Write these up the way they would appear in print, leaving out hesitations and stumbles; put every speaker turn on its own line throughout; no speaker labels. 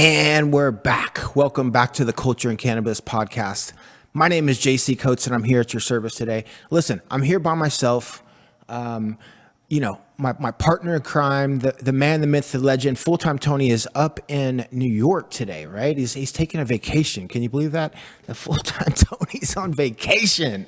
And we're back. Welcome back to the Culture in Cannabis podcast. My name is JC Coates, and I'm here at your service today. Listen, I'm here by myself. My partner in crime, the man, the myth, the legend, full-time Tony is up in New York today, right? He's taking a vacation. Can you believe that? The full-time Tony's on vacation.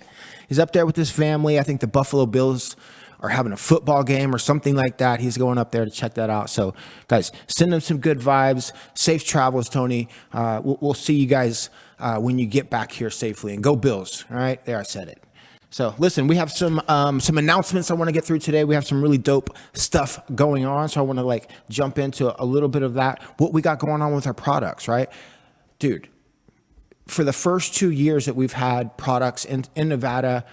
He's up there with his family. I think the Buffalo Bills are having a football game or something like that. He's going up there to check that out. So, guys, send him some good vibes. Safe travels, Tony. We'll see you guys when you get back here safely. And go Bills. All right, there, I said it. So, listen, we have some announcements I want to get through today. We have some really dope stuff going on. So I want to jump into a little bit of that. What we got going on with our products, right, dude? For the first 2 years that we've had products in Nevada,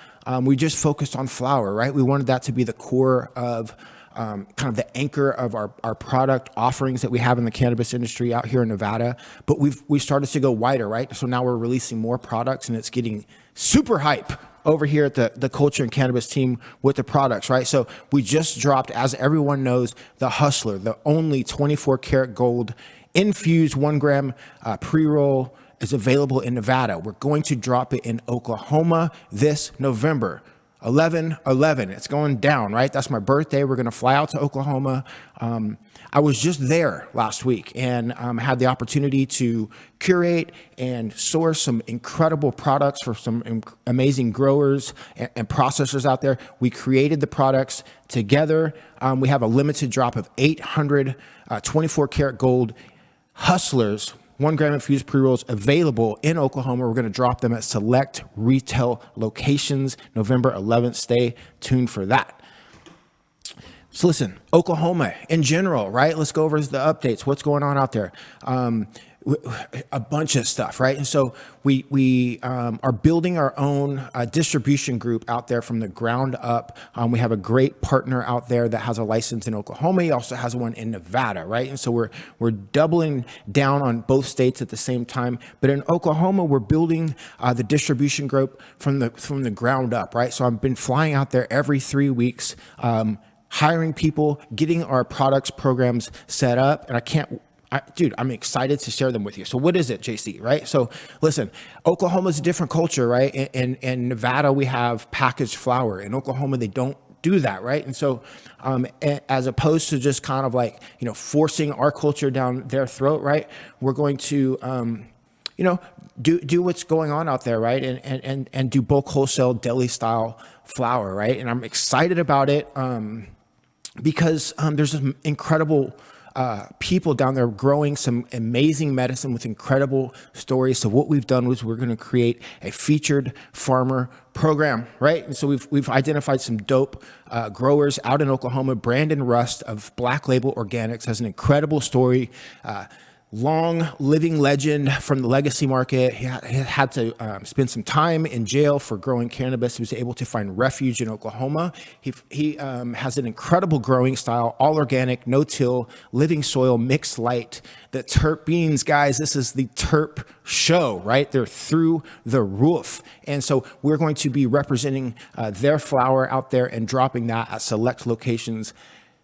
we just focused on flower, right? We wanted that to be the core of kind of the anchor of our product offerings that we have in the cannabis industry out here in Nevada. But we started to go wider, right? So now we're releasing more products, and it's getting super hype over here at the Culture and Cannabis team with the products, right? So we just dropped, as everyone knows, the Hustler, the only 24 karat gold infused 1 gram pre-roll is available in Nevada. We're going to drop it in Oklahoma this November. 11/11. It's going down, right? That's my birthday. We're going to fly out to Oklahoma. I was just there last week and had the opportunity to curate and source some incredible products for some amazing growers and processors out there. We created the products together. We have a limited drop of 800 24 karat gold Hustlers 1 gram infused pre-rolls available in Oklahoma. We're going to drop them at select retail locations November 11th. Stay tuned for that. So listen, Oklahoma in general, right? Let's go over the updates. What's going on out there? A bunch of stuff, right? And so we are building our own distribution group out there from the ground up. We have a great partner out there that has a license in Oklahoma. He also has one in Nevada, right? And so we're doubling down on both states at the same time. But in Oklahoma, we're building the distribution group from the ground up, right? So I've been flying out there every 3 weeks, hiring people, getting our products programs set up, and I'm excited to share them with you. So what is it, JC, right? So listen, Oklahoma's a different culture, right? In Nevada, we have packaged flower. In Oklahoma, they don't do that, right? And so as opposed to just kind of forcing our culture down their throat, right? We're going to, do what's going on out there, right? And do bulk wholesale deli style flower, right? And I'm excited about it because there's some incredible people down there growing some amazing medicine with incredible stories. So what we've done was we're going to create a featured farmer program, right? And so we've identified some dope growers out in Oklahoma. Brandon Rust of Black Label Organics has an incredible story. Long living legend from the legacy market. He had to spend some time in jail for growing cannabis. He was able to find refuge in Oklahoma. He has an incredible growing style, all organic, no-till, living soil, mixed light. The terp beans, guys, this is the terp show, right? They're through the roof. And so we're going to be representing their flower out there and dropping that at select locations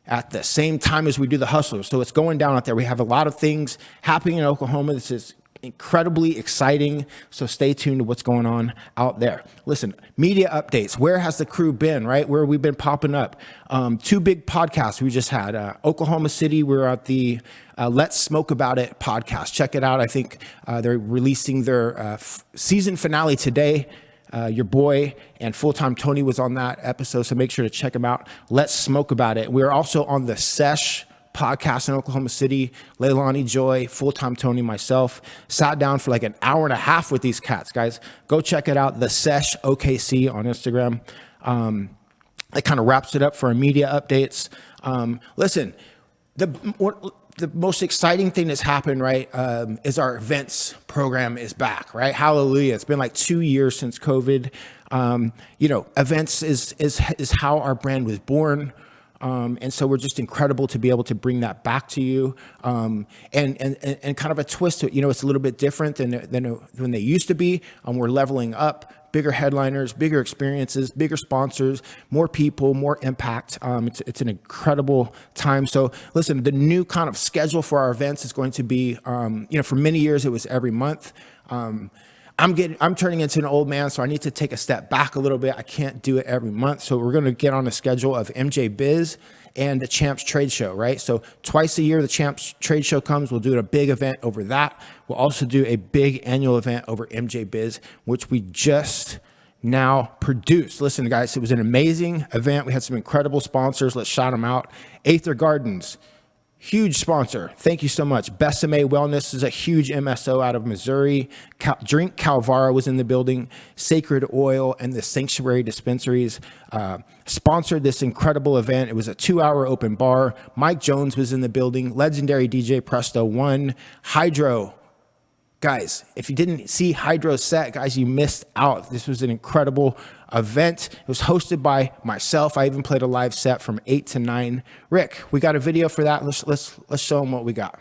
at the same time as we do the Hustlers. So it's going down out there. We have a lot of things happening in Oklahoma. This is incredibly exciting. So stay tuned to what's going on out there. Listen, media updates. Where has the crew been, right? Where have we been popping up? 2 big podcasts we just had. Oklahoma City, we're at the Let's Smoke About It podcast. Check it out. I think they're releasing their season finale today. Your boy and full-time Tony was on that episode, so make sure to check him out. Let's Smoke About It. We're also on the Sesh podcast in Oklahoma City. Leilani Joy, full-time Tony, myself, sat down for an hour and a half with these cats, guys. Go check it out, the Sesh OKC on Instagram. It kind of wraps it up for our media updates. Listen, the most exciting thing that's happened, right, is our events program is back, right? Hallelujah. It's been 2 years since COVID. Events is how our brand was born. And so we're just incredible to be able to bring that back to you. And kind of a twist to it. It's a little bit different than when they used to be. We're leveling up bigger headliners, bigger experiences, bigger sponsors, more people, more impact. It's an incredible time. So listen, the new kind of schedule for our events is going to be, for many years it was every month. I'm turning into an old man, so I need to take a step back a little bit. I can't do it every month. So we're going to get on a schedule of MJ Biz and the Champs Trade Show, right? So twice a year, the Champs Trade Show comes. We'll do a big event over that. We'll also do a big annual event over MJ Biz, which we just now produced. Listen, guys, it was an amazing event. We had some incredible sponsors. Let's shout them out. Aether Gardens, huge sponsor. Thank you so much. Besame Wellness is a huge MSO out of Missouri. Drink Calvara was in the building. Sacred Oil and the Sanctuary Dispensaries sponsored this incredible event. It was a 2-hour open bar. Mike Jones was in the building. Legendary DJ Presto One. Hydro. Guys, if you didn't see Hydro's set, guys, you missed out. This was an incredible event. It was hosted by myself. I even played a live set from 8 to 9. Rick, we got a video for that. Let's show them what we got.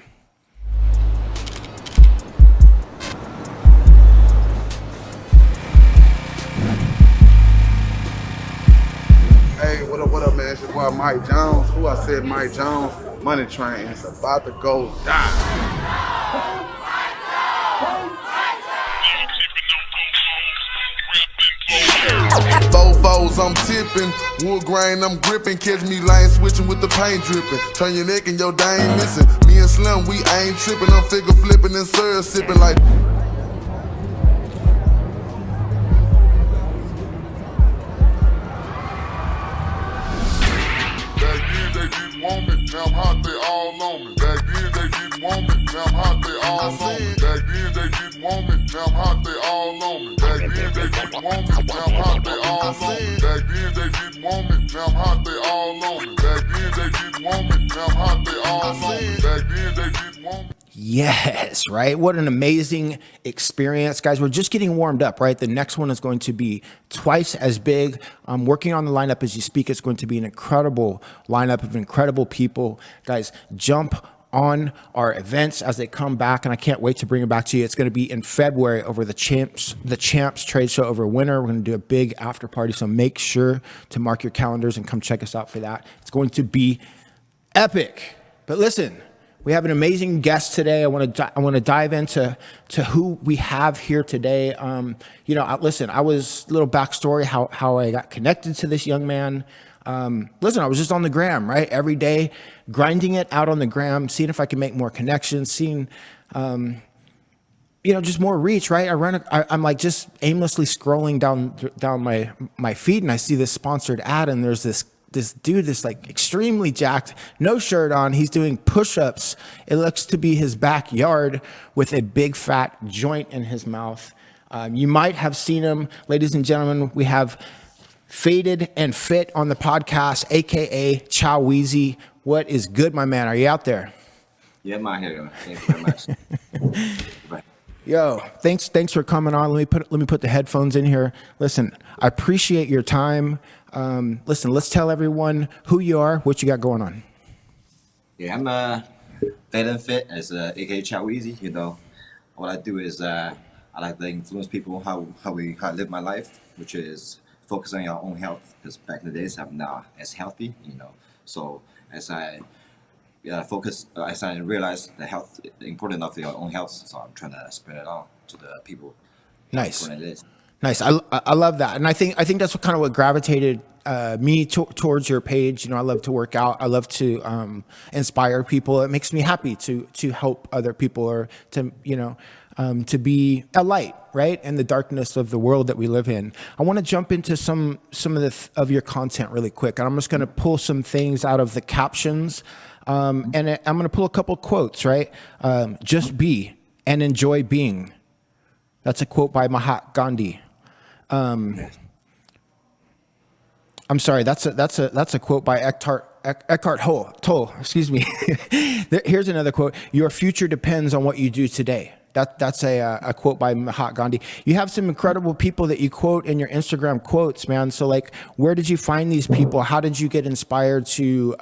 Hey, what up, man? It's your boy Mike Jones. Who I said Mike Jones? Money Train is about to go down. Fofos, I'm tipping. Wood grain, I'm gripping. Catch me lane switching with the paint dripping. Turn your neck and your dang missing. Me and Slim, we ain't tripping. I'm figure flipping and syrup sipping like. Back then they didn't want me. Now I'm hot, they all on me. Back then they didn't want me. Now I'm hot, they all on me. Back then they didn't want me. Now I'm hot, they all on me. Back then they didn't want me. Now I'm hot, they all on me. Back then they didn't want me. Now I'm hot, they all on me. Back then they didn't want me. Now I'm hot, they all on me. Back then they didn't want me.
Yes, right? What an amazing experience. Guys, we're just getting warmed up, right? The next one is going to be twice as big. I'm working on the lineup as you speak. It's going to be an incredible lineup of incredible people. Guys, jump on our events as they come back, and I can't wait to bring it back to you. It's going to be in February over the Champs Trade Show over winter. We're going to do a big after party, so make sure to mark your calendars and come check us out for that. It's going to be epic. But listen, we have an amazing guest today. I want to dive into who we have here today. Listen, I was a little backstory how I got connected to this young man. Listen, I was just on the gram, right? Every day, grinding it out on the gram, seeing if I can make more connections, seeing, just more reach, right? I'm like just aimlessly scrolling down my feed, and I see this sponsored ad, and there's this dude, this like extremely jacked, no shirt on. He's doing push-ups. It looks to be his backyard with a big fat joint in his mouth. You might have seen him, ladies and gentlemen. We have Faded and Fit on the podcast, aka Chow Weezy. What is good, my man? Are you out there?
Yeah, I'm out here. Thank you very much. Bye.
Yo, thanks for coming on. Let me put the headphones in here. Listen, I appreciate your time. Listen, let's tell everyone who you are, what you got going on.
Yeah, I'm Faded and Fit as aka Chow Weezy. What I do is I like to influence people how I live my life, which is focus on your own health. Because back in the days, I'm not as healthy. So as I realize the health, the importance of your own health, so I'm trying to spread it out to the people.
Nice. Nice. I love that, and I think that's what gravitated me towards your page. I love to work out. I love to inspire people. It makes me happy to help other people, or to be a light, right, in the darkness of the world that we live in. I want to jump into some of your content really quick, and I'm just going to pull some things out of the captions, and I'm going to pull a couple quotes, right? Just be and enjoy being. That's a quote by Mahatma Gandhi. I'm sorry, that's a quote by Eckhart Tolle. Excuse me. Here's another quote. Your future depends on what you do today. That's a quote by Mahatma Gandhi. You have some incredible people that you quote in your Instagram quotes, man. So where did you find these people? How did you get inspired to,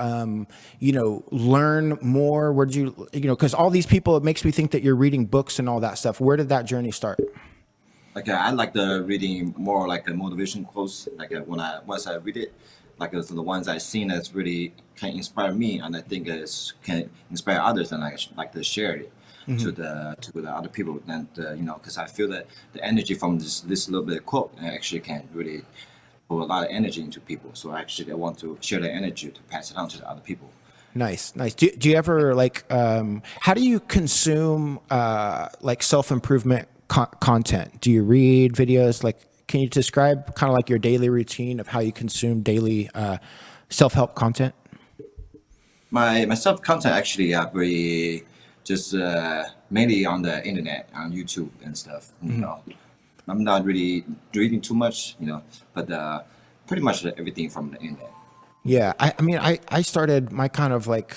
learn more? Where did you, because all these people, it makes me think that you're reading books and all that stuff. Where did that journey start?
like I like the reading more like a motivation quotes. Like once I read it, like the ones I've seen that's really can inspire me, and I think it's can inspire others, and I like to share it to the other people. And because I feel that the energy from this little bit of quote actually can really put a lot of energy into people. So actually, I want to share the energy to pass it on to the other people.
Nice, nice. Do you ever like, how do you consume like self-improvement content? Do you read videos? Like, can you describe kind of like your daily routine of how you consume daily self-help content?
My self content actually very just mainly on the internet, on YouTube and stuff. I'm not really reading too much, but pretty much everything from the internet.
Yeah, I mean, I started my kind of like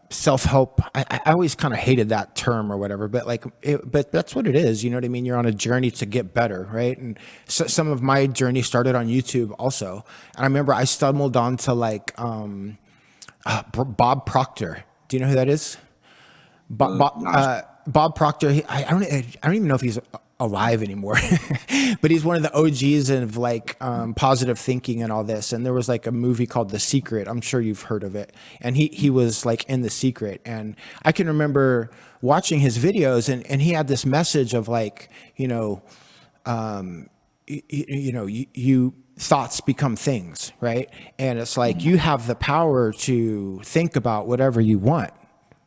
self-help. I always kind of hated that term or whatever, but like, but that's what it is. You know what I mean? You're on a journey to get better, right? And so, some of my journey started on YouTube also. And I remember I stumbled onto like Bob Proctor. Do you know who that is?
Not
Bob Proctor. I don't even know if he's alive anymore, but he's one of the OGs of like positive thinking and all this. And there was like a movie called The Secret. I'm sure you've heard of it. And he was like in The Secret. And I can remember watching his videos, and he had this message of like, you thoughts become things, right? And it's like you have the power to think about whatever you want,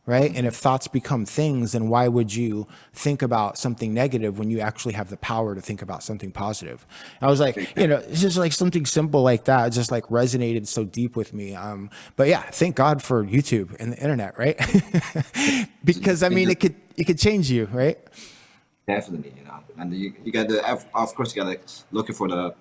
right? And if thoughts become things, then why would you think about something negative when you actually have the power to think about something positive? I was like, it's just like something simple like that. It just like resonated so deep with me. But yeah, thank God for YouTube and the internet, right? Because I mean, it could change you, right?
definitely, and you got to of course you got to look for the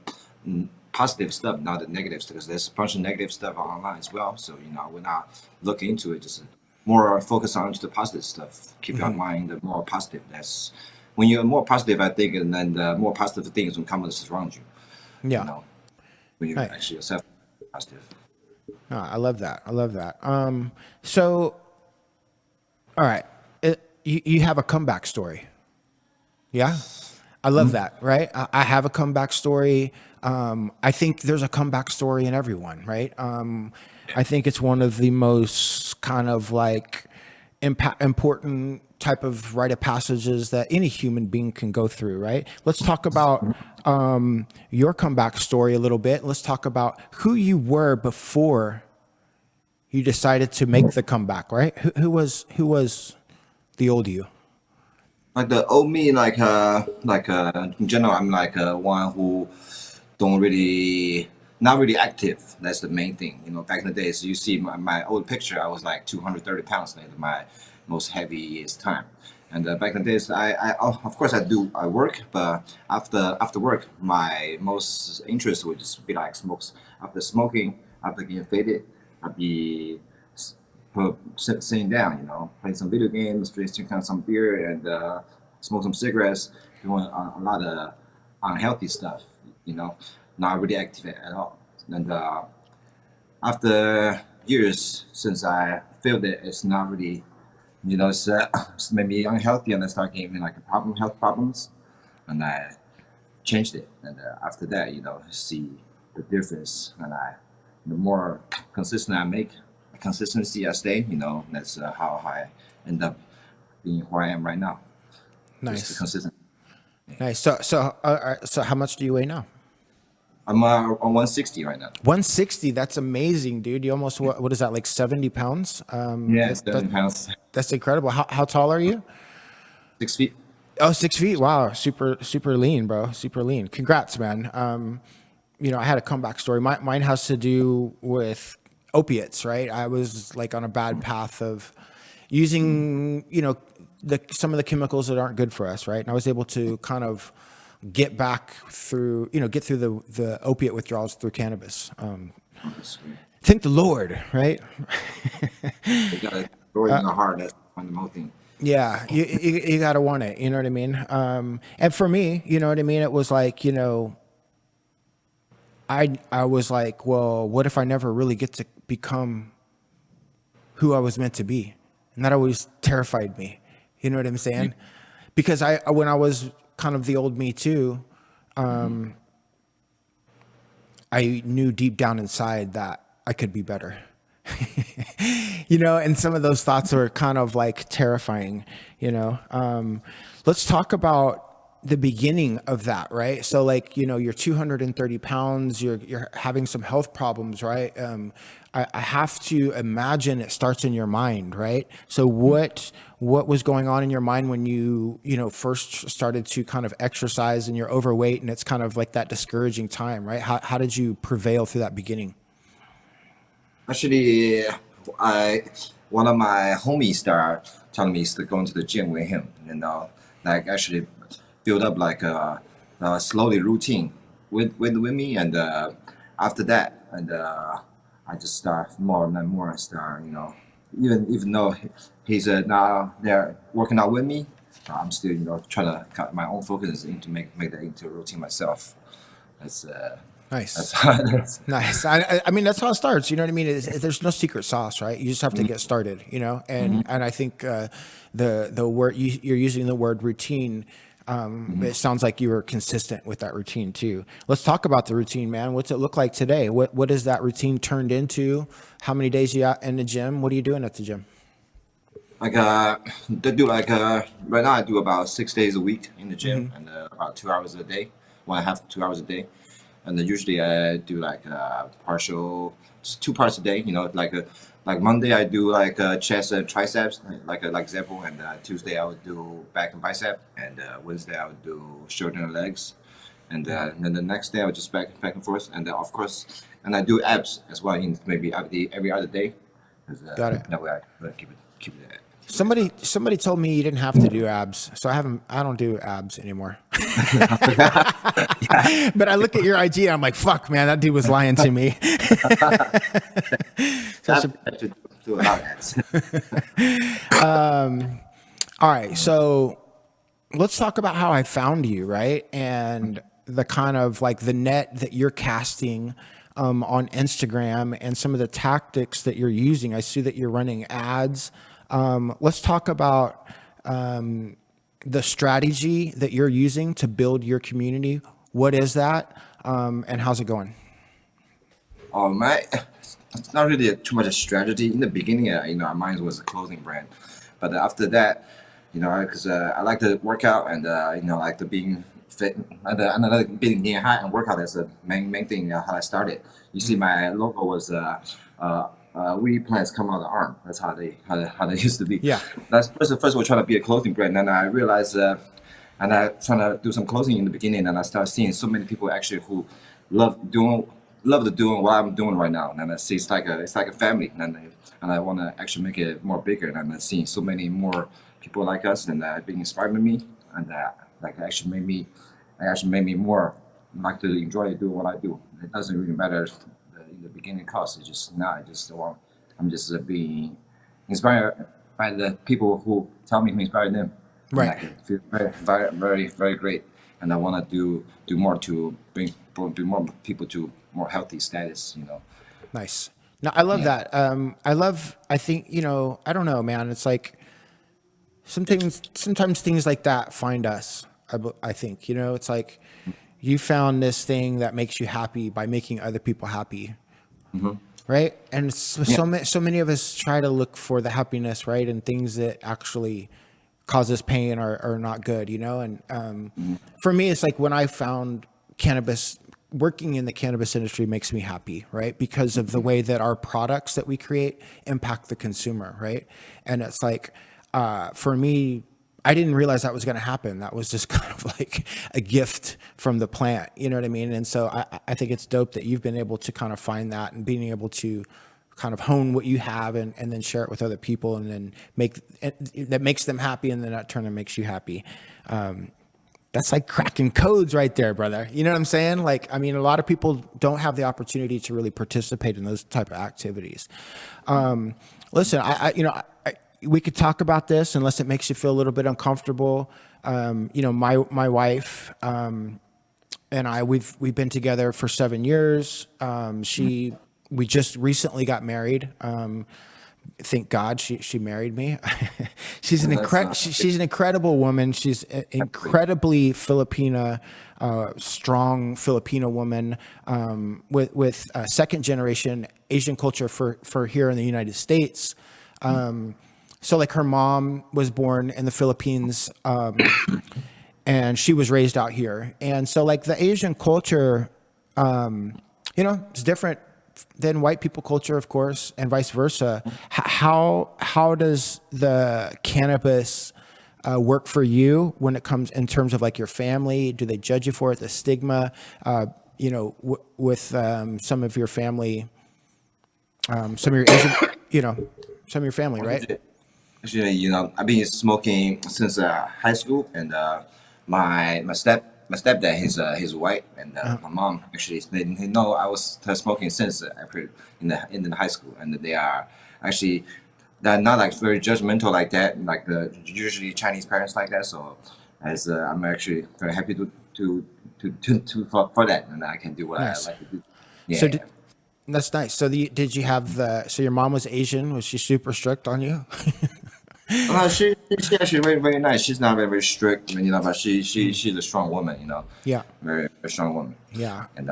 positive stuff, not the negatives, because there's a bunch of negative stuff online as well. So we're not looking into it, just more focus on the positive stuff. Keep your mind more positive. That's when you're more positive, I think, and then the more positive things will come around you. You
Yeah.
know, when you
Right.
actually yourself positive.
I love that. I love that. So, all right, you have a comeback story. Yeah, I love that. Right, I have a comeback story. I think there's a comeback story in everyone. Right. I think it's one of the most kind of like important type of rite of passages that any human being can go through. Right. Let's talk about your comeback story a little bit. Let's talk about who you were before you decided to make the comeback, right? Who was the old you?
Like the old me, in general, I'm like one who don't really not really active. That's the main thing. Back in the days, you see my old picture, I was like 230 pounds at my most heaviest time. And back in the days, of course I work, but after work, my most interest would just be like smokes. After smoking, after getting faded, I'd be sitting down, playing some video games, drinking some beer, and smoke some cigarettes, doing a lot of unhealthy stuff, not really active at all. And after years since I feel that it's not really, it's made me unhealthy, and I start getting like health problems, and I changed it. And after that, see the difference, and the more consistent I make, consistency I stay, that's how I end up being who I am right now. Just the
Nice,
consistent.
nice. So how much do you weigh now?
I'm on 160 right now.
160. That's amazing, dude. You almost what is that, like 70 pounds?
Yeah, 7 pounds,
That's incredible. How tall are you?
6 feet.
Oh, 6 feet. Wow, super lean, bro. Super lean. Congrats, man. I had a comeback story. Mine has to do with opiates, right? I was like on a bad path of using, some of the chemicals that aren't good for us, right? And I was able to kind of get back through, get through the opiate withdrawals through cannabis. Thank the Lord, right?
You gotta go in the heart. That's the fundamental thing.
Yeah, you gotta want it. You know what I mean? And for me, you know what I mean? It was like, I was like, well, what if I never really get to become who I was meant to be? And that always terrified me. You know what I'm saying? Because when I was kind of the old me too, I knew deep down inside that I could be better. And some of those thoughts are kind of like terrifying. Let's talk about the beginning of that, right? So like, you're 230 pounds, you're having some health problems, right? I have to imagine it starts in your mind, right? So what was going on in your mind when you first started to kind of exercise and you're overweight and it's kind of like that discouraging time, right? How did you prevail through that beginning?
Actually, one of my homies started telling me to go into the gym with him, like actually build up like a slowly routine with me, and after that, and I just start more and more start, even though he's now there working out with me, I'm still trying to cut my own focus into make that into a routine myself. That's
Nice.
that's
Nice. I mean, that's how it starts. You know what I mean? There's no secret sauce, right? You just have to get started, and I think the word you're using the word routine. It sounds like you were consistent with that routine too. Let's talk about the routine, man. What's it look like today? What is that routine turned into? How many days you out in the gym? What are you doing at the gym?
like they do like right now I do about 6 days a week in the gym, and about 2 hours a day, 1.5 to 2 hours a day. And then usually I do like partial, just 2 parts a day. Like Monday I do like chest and triceps, like example, and Tuesday I would do back and bicep, and Wednesday I would do shoulder and legs, and then the next day I would just back and forth, and of course, and I do abs as well in maybe every other day.
Got it.
That way I keep it.
Somebody told me you didn't have to do abs, so I don't do abs anymore. But I look at your IG and I'm like, fuck, man, that dude was lying to me.
I should do a lot of abs.
All right, so let's talk about how I found you, right? And the kind of like the net that you're casting on Instagram and some of the tactics that you're using. I see that you're running ads. Let's talk about the strategy that you're using to build your community. What is that, and how's it going?
It's not really too much a strategy. In the beginning, mine was a clothing brand, but after that, because I like to work out, and like the being fit, and I like being high and workout. That's the main thing how I started. You see, my logo was weed plants come out of the arm. That's how they used to be.
Yeah.
That's first of all trying to be a clothing brand. Then I realized, and I trying to do some clothing in the beginning, and I started seeing so many people actually who love doing what I'm doing right now. And I see it's like a family, and I want to actually make it more bigger. And I'm seeing so many more people like us, and being inspired by me, and actually made me more like to enjoy doing what I do. It doesn't really matter in the beginning cost. It's just now I'm just being inspired by the people who tell me to inspire them.
Right.
And I can feel very, very, very, very great. And I want to do more to bring more people to more healthy status.
Nice. No, I love that. I think, I don't know, man. It's like sometimes things like that find us. I think, it's like you found this thing that makes you happy by making other people happy.
Mm-hmm.
Right. And so many of us try to look for the happiness, right, and things that actually cause us pain are not good, and for me, it's like when I found cannabis, working in the cannabis industry makes me happy, right? Because of the way that our products that we create impact the consumer, right? And it's like, for me, I didn't realize that was going to happen. That was just kind of like a gift from the plant, you know what I mean? And so I think it's dope that you've been able to kind of find that and being able to kind of hone what you have and then share it with other people and then that makes them happy, and then that turn makes you happy. That's like cracking codes right there, brother. You know what I'm saying? Like, I mean, a lot of people don't have the opportunity to really participate in those type of activities. Listen, we could talk about this unless it makes you feel a little bit uncomfortable. My wife and I, we've been together for 7 years. We just recently got married. thank God she married me. She's an
That's
she's an incredible woman. She's incredibly Filipina, strong Filipino woman, with second generation Asian culture for here in the United States. So like her mom was born in the Philippines, and she was raised out here. And so like the Asian culture, it's different than white people culture, of course, and vice versa. How does the cannabis work for you when it comes in terms of like your family? Do they judge you for it? The stigma, with some of your family, some of your Asian, some of your family, right?
Actually, I've been smoking since high school, and my stepdad, he's white, and my mom actually they know I was smoking since in the high school, and they are actually they're not like very judgmental like that, like the usually Chinese parents like that. So as I'm actually very happy for that, and I can do what
Nice.
I like to do.
So
Yeah.
that's nice. So did you have so your mom was Asian? Was she super strict on you?
She actually very very nice. She's not very strict, but she's a strong woman,
Yeah.
very, very strong woman,
Yeah.
and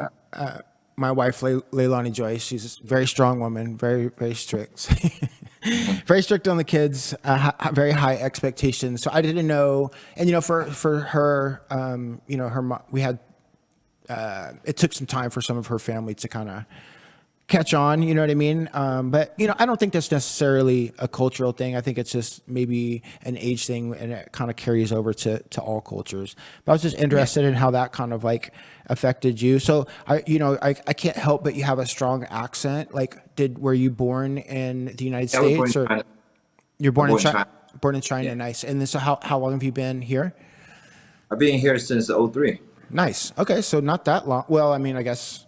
My wife, Leilani Joyce, she's a very strong woman, very, very strict. Very strict on the kids, very high expectations. So I didn't know, and for her, her mom, we had, it took some time for some of her family to kind of catch on, you know what I mean? But I don't think that's necessarily a cultural thing. I think it's just maybe an age thing, and it kind of carries over to all cultures. But I was just interested in how that kind of like affected you. So I can't help but you have a strong accent. Like, were you born in the United
I was born in
States, or
China.
you're born
I'm
in
born in
China?
China.
Born in China,
Yeah.
nice. And then so how long have you been here?
I've been here since '03.
Nice. Okay, so not that long. Well, I mean, I guess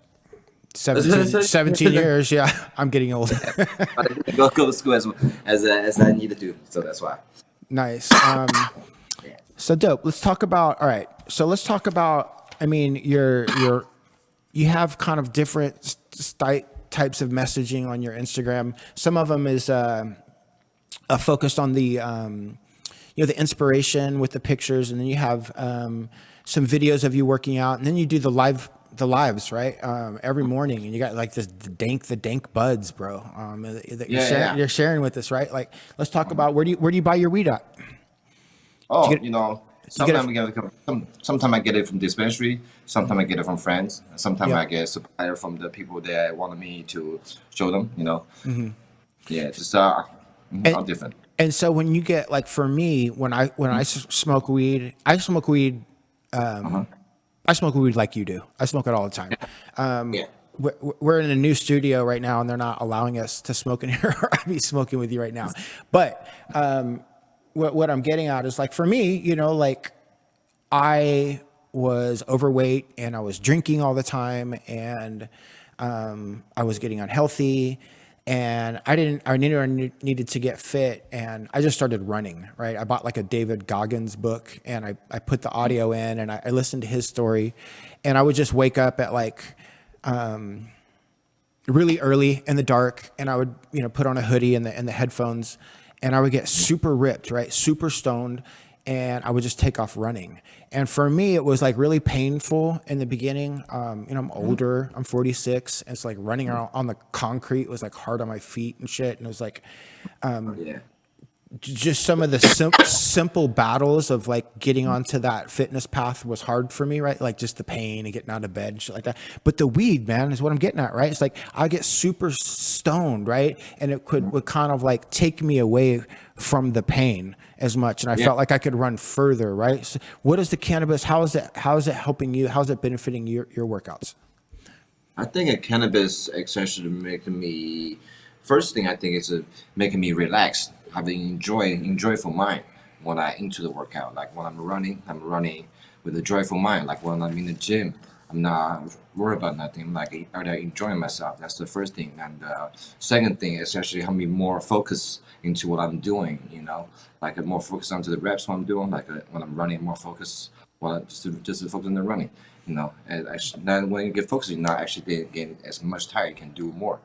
17 years. Yeah, I'm getting old.
But I didn't go to school as I needed to, so that's why.
Nice. So dope. Let's talk about. All right. So let's talk about. I mean, you have kind of different types of messaging on your Instagram. Some of them is focused on the the inspiration with the pictures, and then you have some videos of you working out, and then you do the lives, right? Every morning, and you got like the dank buds, bro. That you're sharing with us, right? Like, let's talk about where do you buy your weed at?
Oh, sometimes I get it from dispensary, sometimes I get it from friends, sometimes
Yeah.
I get supplier from the people that wanted me to show them. Yeah, just all different.
And so when you get like, for me, when I smoke weed, I smoke weed. I smoke weed like you do. I smoke it all the time.
Yeah.
We're in a new studio right now, and they're not allowing us to smoke in here. I'd be smoking with you right now. But what I'm getting at is, like, for me, like, I was overweight and I was drinking all the time, and I was getting unhealthy, and I needed to get fit, and I just started running, right? I bought like a David Goggins book, and I put the audio in, and I listened to his story, and I would just wake up at like really early in the dark, and I would put on a hoodie and the headphones, and I would get super ripped, right? Super stoned, and I would just take off running. And for me, it was like really painful in the beginning. I'm older, I'm 46. And it's like running around on the concrete was like hard on my feet and shit. And it was like,
Yeah.
just some of the simple battles of like getting onto that fitness path was hard for me, right? Like just the pain and getting out of bed and shit like that. But the weed, man, is what I'm getting at, right? It's like I get super stoned, right? And it would kind of like take me away from the pain as much. And I felt like I could run further, right? So what is the cannabis? How is it helping you? How is it benefiting your workouts?
I think a cannabis essentially making me. First thing I think is making me relax, having enjoyful mind when I into the workout. Like when I'm running with a joyful mind. Like when I'm in the gym, I'm not worried about nothing. I'm like are I enjoying myself? That's the first thing. And second thing is actually help me more focus into what I'm doing. Like more focus onto the reps what I'm doing. Like when I'm running, more focus. Well, just to focus on the running. And then when you get focused, you're not actually getting as much tired. You can do more.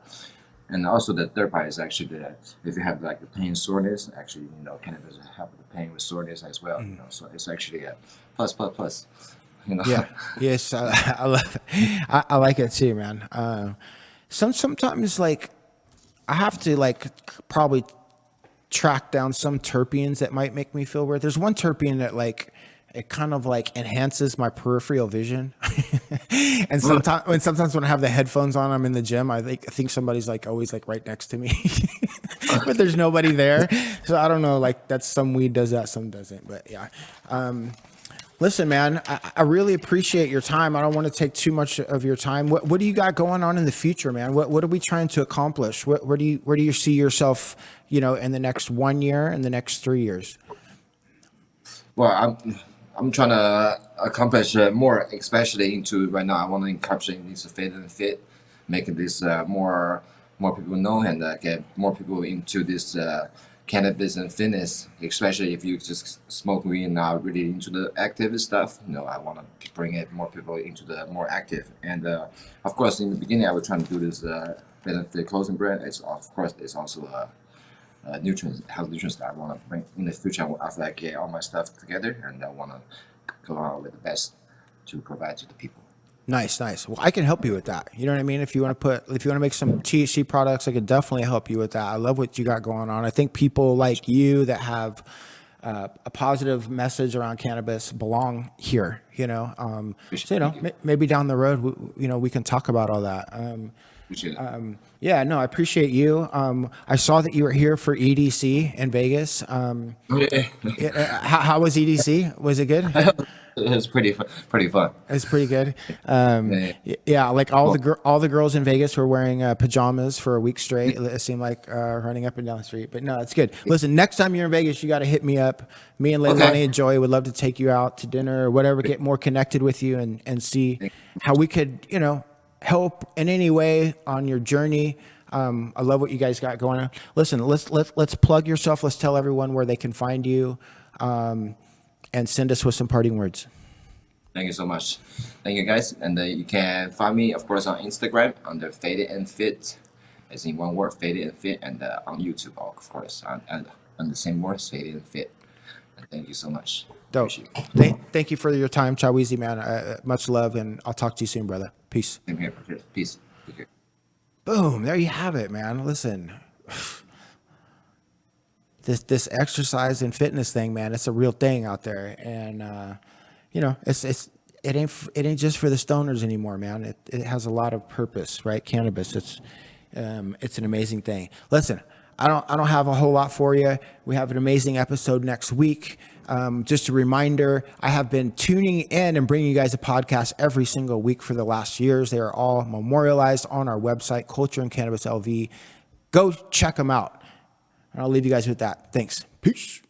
And also the third part is actually that if you have like the pain soreness, actually, cannabis help with the pain with soreness as well. So it's actually a plus plus plus.
Yeah. Yes. I love it. I like it too, man. Sometimes like I have to like probably track down some terpenes that might make me feel weird. There's one terpene that like it kind of like enhances my peripheral vision. And sometimes when I have the headphones on, I'm in the gym. I think somebody's like always like right next to me, but there's nobody there. So I don't know. Like that's some weed does that, some doesn't. But yeah. Listen, man, I really appreciate your time. I don't want to take too much of your time. What do you got going on in the future, man? What are we trying to accomplish? Where do you see yourself, in the next 1 year and the next 3 years?
Well, I'm trying to accomplish more, especially into right now. I want to encourage this Fade and Fit, making this more people know and get more people into this cannabis and fitness. Especially if you just smoke weed and not really into the active stuff. I want to bring it more people into the more active. And of course, in the beginning, I was trying to do this Fade and Fit clothing brand. It's also nutrients, health nutrients that I want to bring in the future after I get all my stuff together, and I want to go out with the best to provide to the people.
Nice. Well, I can help you with that. You know what I mean? If you want to make some THC products, I could definitely help you with that. I love what you got going on. I think people like you that have a positive message around cannabis belong here. Maybe down the road, we can talk about all that. Yeah, no, I appreciate you. I saw that you were here for EDC in Vegas. How was EDC? Was it good?
It was pretty fun.
It's pretty good. Yeah, like all the girls in Vegas were wearing pajamas for a week straight. It seemed like running up and down the street. But no, it's good. Listen, next time you're in Vegas, you got to hit me up. Me and Leilani and Joey would love to take you out to dinner or whatever, get more connected with you and see how we could, help in any way on your journey. I love what you guys got going on. Listen, let's plug yourself. Let's tell everyone where they can find you, and send us with some parting words.
Thank you so much. Thank you, guys. And you can find me, of course, on Instagram under Faded&Fit, as in one word, Faded&Fit, and on YouTube, of course, and on the same word, Faded&Fit. And thank you so much.
Dope. Thank you for your time, Chaweezy, man. Much love, and I'll talk to you soon, brother. Peace.
Same here. Peace. Okay.
Boom. There you have it, man. Listen, this exercise and fitness thing, man, it's a real thing out there. And, it ain't just for the stoners anymore, man. It has a lot of purpose, right? Cannabis. It's an amazing thing. Listen, I don't have a whole lot for you. We have an amazing episode next week. Just a reminder, I have been tuning in and bringing you guys a podcast every single week for the last years. They are all memorialized on our website, Culture and Cannabis LV. Go check them out. And I'll leave you guys with that. Thanks. Peace.